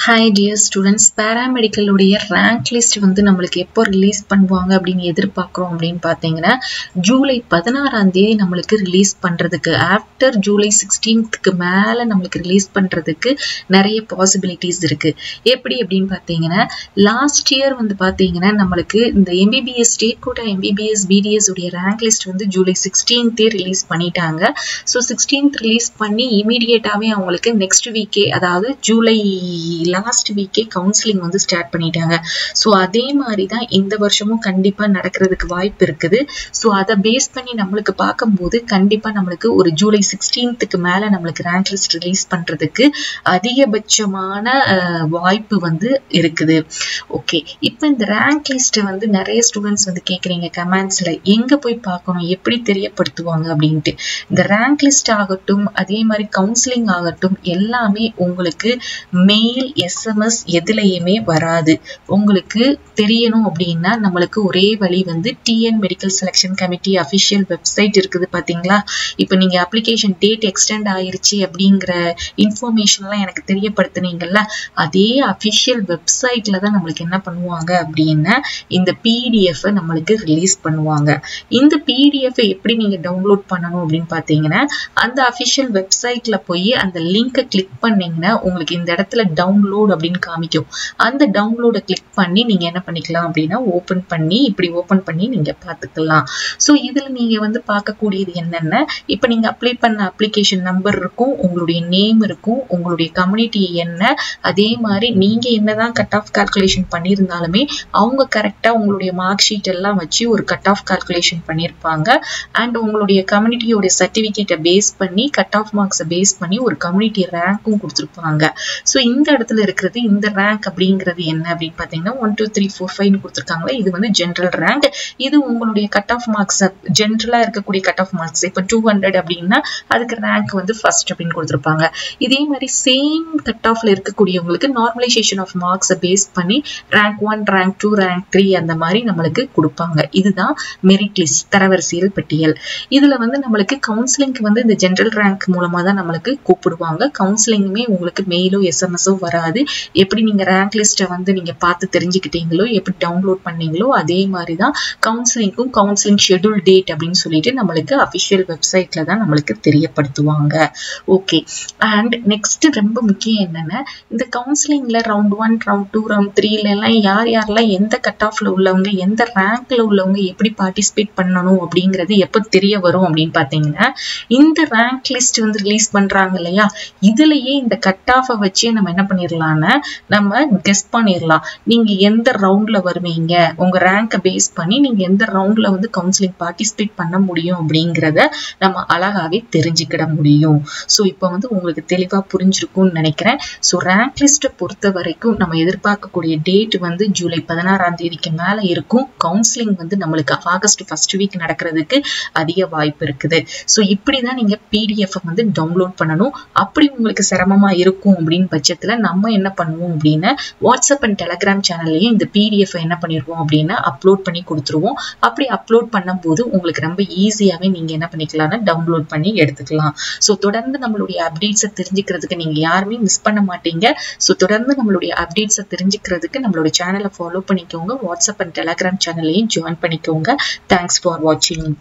Hi dear students, paramedical உடைய rank list வந்து நம்மளுக்கு எப்போ ரிலீஸ் பண்ணுவாங்க அப்படின்னு எதிர்பார்க்குறோம் அப்படின்னு பார்த்தீங்கன்னா ஜூலை 16ஆம் தேதி நம்மளுக்கு ரிலீஸ் பண்ணுறதுக்கு ஆஃப்டர் ஜூலை 16க்கு மேலே நம்மளுக்கு ரிலீஸ் பண்ணுறதுக்கு நிறைய பாசிபிலிட்டிஸ் இருக்குது. எப்படி அப்படின்னு பார்த்தீங்கன்னா லாஸ்ட் இயர் வந்து பார்த்தீங்கன்னா நம்மளுக்கு இந்த MBBS state quota MBBS BDS உடைய rank list வந்து ஜூலை 16th ரிலீஸ் பண்ணிட்டாங்க. ஸோ 16th ரிலீஸ் பண்ணி இமீடியட்டாகவே அவங்களுக்கு நெக்ஸ்ட் வீக்கே அதாவது ஜூலை லாஸ்ட் வீக்கே கவுன்சிலிங் வந்து ஸ்டார்ட் பண்ணிட்டாங்க. ஸோ அதே மாதிரி தான் இந்த வருஷமும் கண்டிப்பாக நடக்கிறதுக்கு வாய்ப்பு இருக்குது. ஸோ அதை பேஸ் பண்ணி நம்மளுக்கு பார்க்கும்போது கண்டிப்பாக நம்மளுக்கு ஒரு ஜூலை 16க்கு மேலே நம்மளுக்கு ரேங்க் லிஸ்ட் ரிலீஸ் பண்ணுறதுக்கு அதிகபட்சமான வாய்ப்பு வந்து இருக்குது. ஓகே, இப்போ இந்த ரேங்க் லிஸ்ட்டை வந்து நிறைய ஸ்டூடெண்ட்ஸ் வந்து கேட்குறீங்க கமெண்ட்ஸில் எங்கே போய் பார்க்கணும், எப்படி தெரியப்படுத்துவாங்க அப்படின்ட்டு. இந்த ரேங்க் லிஸ்ட் ஆகட்டும் அதே மாதிரி கவுன்சிலிங் ஆகட்டும் எல்லாமே உங்களுக்கு மெயில் SMS எதுலையுமே வராது. உங்களுக்கு தெரியணும் அப்படின்னா நம்மளுக்கு ஒரே வழி வந்து TN medical selection committee official website இருக்குது பார்த்தீங்களா. இப்போ நீங்கள் அப்ளிகேஷன் டேட் எக்ஸ்டெண்ட் ஆயிருச்சு அப்படிங்கிற இன்ஃபர்மேஷன்லாம் எனக்கு தெரியப்படுத்துனீங்கல்ல, அதே அஃபிஷியல் வெப்சைட்ல தான் நம்மளுக்கு என்ன பண்ணுவாங்க அப்படின்னா இந்த PDF நம்மளுக்கு ரிலீஸ் பண்ணுவாங்க. இந்த PDF எப்படி நீங்கள் டவுன்லோட் பண்ணணும் அப்படின்னு பார்த்தீங்கன்னா அந்த அஃபிஷியல் வெப்சைட்ல போய் அந்த லிங்கை கிளிக் பண்ணீங்கன்னா உங்களுக்கு இந்த இடத்துல டவுன்லோட் அப்படின்னு காமிக்கும். அந்த டவுன்லோட கிளிக் பண்ணி நீங்க என்ன பண்ணிக்கலாம் அப்படின்னா ஓபன் பண்ணி நீங்க பார்த்துக்கலாம். ஸோ இதுல நீங்க வந்து பார்க்கக்கூடியது என்னென்ன, இப்போ நீங்க அப்ளை பண்ண அப்ளிகேஷன் நம்பர் இருக்கும், உங்களுடைய நேம் இருக்கும், உங்களுடைய கம்யூனிட்டி என்ன, அதே மாதிரி நீங்க என்னதான் கட் ஆஃப் கால்குலேஷன் பண்ணியிருந்தாலுமே அவங்க கரெக்டா உங்களுடைய மார்க் ஷீட் எல்லாம் வச்சு ஒரு கட் ஆஃப் கால்குலேஷன் பண்ணியிருப்பாங்க. அண்ட் உங்களுடைய கம்யூனிட்டியோட சர்டிபிகேட்டை பேஸ் பண்ணி கட் ஆஃப் மார்க்ஸை பேஸ் பண்ணி ஒரு கம்யூனிட்டி ரேங்க்கும் கொடுத்துருப்பாங்க. ஸோ இந்த இடத்துல இருக்கிறது இந்த ரேங்க் அப்படிங்கிறது என்ன அப்படின்னு பார்த்தீங்கன்னா 1 2 3 4 5 கொடுத்துருக்காங்களா, இது வந்து ஜென்ரல் ரேங்க். இது உங்களுடைய கட் ஆஃப் மார்க்ஸ் ஜென்ரலா இருக்கக்கூடிய கட் ஆஃப் மார்க்ஸ். இப்போ 200 அப்படின்னா அதுக்கு ரேங்க் வந்து ஃபர்ஸ்ட் அப்படின்னு கொடுத்துருப்பாங்க. இதே மாதிரி சேம் கட் ஆஃப்ல இருக்கக்கூடியவங்களுக்கு நார்மலைசேஷன் ஆஃப் மார்க்ஸை பேஸ் பண்ணி ரேங்க் 1 ரேங்க் 2 ரேங்க் 3 அந்த மாதிரி நம்மளுக்கு கொடுப்பாங்க. இதுதான் மெரிட் லிஸ்ட், தரவரிசையில் பட்டியல். இதுல வந்து நம்மளுக்கு கவுன்சிலிங்க்கு வந்து இந்த ஜென்ரல் ரேங்க் மூலமா தான் நம்மளுக்கு கூப்பிடுவாங்க. கவுன்சிலிங்குமே உங்களுக்கு மெயிலோ SMS வராது. எப்படி நீங்க ரேங்க் லிஸ்ட்டை வந்து நீங்க பார்த்து தெரிஞ்சுக்கிட்டீங்களோ, எப்படி டவுன்லோட் பண்ணீங்களோ அதே மாதிரி தான் கவுன்சிலிங்க்கும் கவுன்சிலிங் ஷெட்யூல் டேட் அப்படின்னு சொல்லிட்டு நம்மளுக்கு அஃபிஷியல் வெப்சைட்ல தான் நம்மளுக்கு தெரியப்படுத்துவாங்க. ஓகே, அண்ட் நெக்ஸ்ட் ரொம்ப முக்கியம் என்னன்னா இந்த கவுன்சிலிங்ல ரவுண்ட் 1 ரவுண்ட் 2 ரவுண்ட் 3 எல்லாம் யாரெல்லாம் எந்த கட் ஆஃப்ல உள்ளவங்க எந்த ரேங்க்ல உள்ளவங்க எப்படி பார்ட்டிசிபேட் பண்ணணும் அப்படிங்கிறது எப்போ தெரிய வரும் அப்படின்னு பார்த்தீங்கன்னா இந்த ரேங்க் லிஸ்ட் வந்து ரிலீஸ் பண்றாங்க இல்லையா, இதுலயே இந்த கட் ஆஃபை வச்சே நம்ம என்ன பண்ணிடலாம்னா நம்ம கெஸ் பண்ணிடலாம் நீங்க எந்த ரவுண்ட்ல வருவீங்க, உங்க ரேங்கை பேஸ் பண்ணி நீங்க எந்த ரவுண்ட்ல வந்து கவுன்சிலிங் பார்ட்டிசிபேட் பண்ண முடியும் அப்படிங்கிறத நம்ம அழகாவே தெரிஞ்சுக்கிட முடியும். ஸோ இப்போ வந்து உங்களுக்கு தெளிவா புரிஞ்சிருக்கும்னு நினைக்கிறேன். ஸோ ரேங்க் லிஸ்ட்டை பொறுத்த வரைக்கும் நம்ம எதிர்பார்க்கக்கூடிய டேட் வந்து ஜூலை 16ஆம் தேதிக்கு மேல இருக்கும். கவுன்சிலிங் வந்து நம்மளுக்கு ஆகஸ்ட் ஃபர்ஸ்ட் வீக் நடக்கிறதுக்கு அதிக வாய்ப்பு இருக்குது. ஸோ இப்படிதான் நீங்க PDF வந்து டவுன்லோட் பண்ணணும். அப்படி உங்களுக்கு சிரமமா இருக்கும் அப்படின்னு பட்சத்துல நம்ம என்ன பண்ணுவோம் அப்படின்னா வாட்ஸ்அப் அண்ட் டெலகிராம் சேனல்லையும் இந்த PDF என்ன பண்ணிடுவோம் அப்படின்னா அப்லோட் பண்ணி கொடுத்துருவோம். அப்படி அப்லோட் பண்ணும்போது உங்களுக்கு ரொம்ப ஈஸியாவே நீங்க என்ன பண்ணிக்கலாம்னா டவுன்லோட் பண்ணி எடுத்துக்கலாம். ஸோ தொடர்ந்து நம்மளுடைய அப்டேட்ஸை தெரிஞ்சுக்கிறதுக்கு நீங்க யாருமே மிஸ் பண்ண மாட்டீங்க. ஸோ தொடர்ந்து நம்மளுடைய அப்டேட்ஸை தெரிஞ்சுக்கிறதுக்கு நம்மளோட சேனலை ஃபாலோ பண்ணிக்கோங்க. வாட்ஸ்அப் அண்ட் டெலகிராம் சேனல்லையும் ஜாயின் பண்ணிக்கோங்க. தேங்க்ஸ் ஃபார் வாட்சிங்.